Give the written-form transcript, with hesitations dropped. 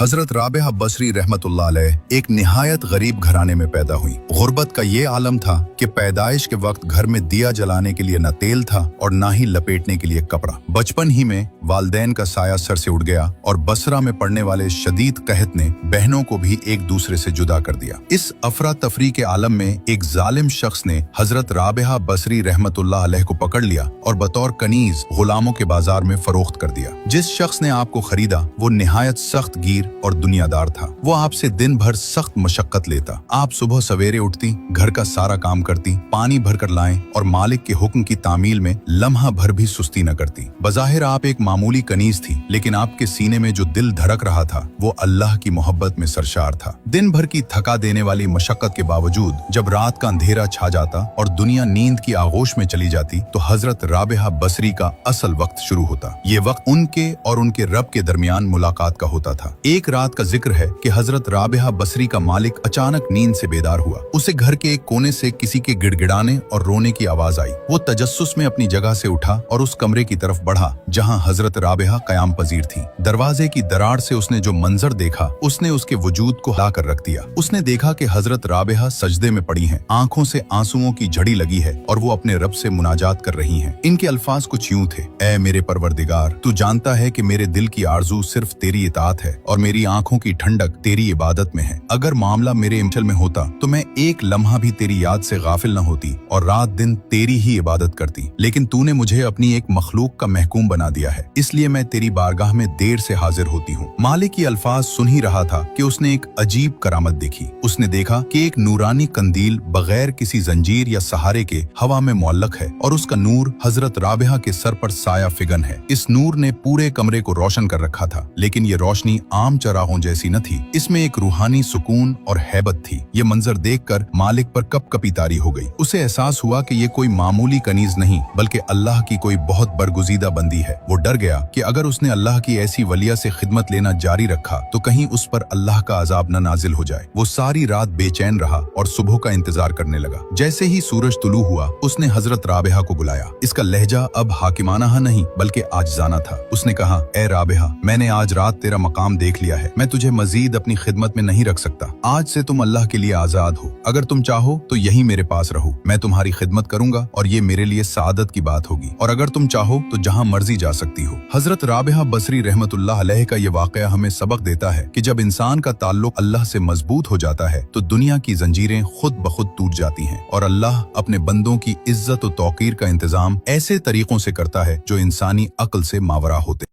हजरत राबिया बसरी रहमतुल्लाह अलैह एक निहायत गरीब घराने में पैदा हुई। गुर्बत का ये आलम था कि पैदाइश के वक्त घर में दिया जलाने के लिए न तेल था और न ही लपेटने के लिए कपड़ा। बचपन ही में वालदैन का साया सर से उड़ गया और बसरा में पड़ने वाले शदीद कहत ने बहनों को भी एक दूसरे से जुदा कर दिया। इस अफरा तफरी के आलम में एक जालिम शख्स ने हजरत राबिया बसरी रहमतुल्लाह अलैह को पकड़ लिया और बतौर कनीज गुलामों के बाजार में फरोख्त कर दिया। जिस शख्स ने आपको खरीदा वो निहायत सख्त गिर और दुनियादार था। वो आपसे दिन भर सख्त मशक्कत लेता। आप सुबह सवेरे उठती, घर का सारा काम करती, पानी भरकर लाएं और मालिक के हुक्म की तामील में लम्हा भर भी सुस्ती न करती। बज़ाहिर आप एक मामूली कनीज थी, लेकिन आपके सीने में जो दिल धड़क रहा था वो अल्लाह की मोहब्बत में सरशार था। दिन भर की थका देने वाली मशक्कत के बावजूद जब रात का अंधेरा छा जाता और दुनिया नींद की आगोश में चली जाती तो हजरत राबिया बसरी का असल वक्त शुरू होता। ये वक्त उनके और उनके रब के दरमियान मुलाकात का होता था। एक रात का जिक्र है कि हजरत राबिया बसरी का मालिक अचानक नींद से बेदार हुआ। उसे घर के एक कोने से किसी के गिड़गिड़ाने और रोने की आवाज आई। वो तजस्सुस में अपनी जगह से उठा और उस कमरे की तरफ बढ़ा जहां हजरत राबिया कयाम पजीर थी। दरवाजे की दरार से उसने जो मंजर देखा उसने उसके वजूद को हिला कर रख दिया। उसने देखा कि हजरत राबिया सजदे में पड़ी हैं, आंखों से आंसुओं की झड़ी लगी है और वो अपने रब से मुनाजात कर रही हैं। इनके अल्फाज कुछ यूं थे, ऐ मेरे परवरदिगार, तू जानता है कि मेरे दिल की आरजू सिर्फ तेरी इताअत है और मेरी आंखों की ठंडक तेरी इबादत में है। अगर मामला मेरे इम्तिहान में होता तो मैं एक लम्हा भी तेरी याद से गाफिल न होती और रात दिन तेरी ही इबादत करती, लेकिन तूने मुझे अपनी एक मखलूक का महकूम बना दिया है, इसलिए मैं तेरी बारगाह में देर से हाजिर होती हूँ। मालिक की अल्फाज सुन ही रहा था कि उसने एक अजीब करामत देखी। उसने देखा कि एक नूरानी कंदील बगैर किसी जंजीर या सहारे के हवा में मुअल्लक है और उसका नूर हजरत राबिया के सर पर साया फिगन है। इस नूर ने पूरे कमरे को रोशन कर रखा था, लेकिन ये रोशनी आम चरागों जैसी न थी। इसमें एक रूहानी सुकून और हैबत थी। ये मंजर देखकर मालिक पर कपकपी तारी हो गई। उसे एहसास हुआ कि ये कोई मामूली कनीज नहीं बल्कि अल्लाह की कोई बहुत बरगुजीदा बंदी है। वो डर गया कि अगर उसने अल्लाह की ऐसी वलिया से खिदमत लेना जारी रखा तो कहीं उस पर अल्लाह का अजाब न नाजिल हो जाए। वो सारी रात बेचैन रहा और सुबह का इंतजार करने लगा। जैसे ही सूरज तुलू हुआ उसने हजरत राबिया को बुलाया। इसका लहजा अब हाकिमाना नहीं बल्कि आजिजाना था। उसने कहा, ए राबिया, मैंने आज रात तेरा मकाम देख लिया है। मैं तुझे मजीद अपनी खिदमत में नहीं रख सकता। आज से तुम अल्लाह के लिए आजाद हो। अगर तुम चाहो तो यही मेरे पास रहो। मैं तुम्हारी खिदमत करूंगा और ये मेरे लिए सादत की बात होगी, और अगर तुम चाहो तो जहां मर्जी जा सकती हो। हजरत राबिया बसरी रहमतुल्लाह अलैह का ये वाकया हमें सबक देता है कि जब इंसान का ताल्लुक अल्लाह से मजबूत हो जाता है तो दुनिया की जंजीरें खुद ब खुद टूट जाती हैं और अल्लाह अपने बंदों की इज्जत और तौकीर का इंतजाम ऐसे तरीकों से करता है जो इंसानी अक्ल से मावरा होते।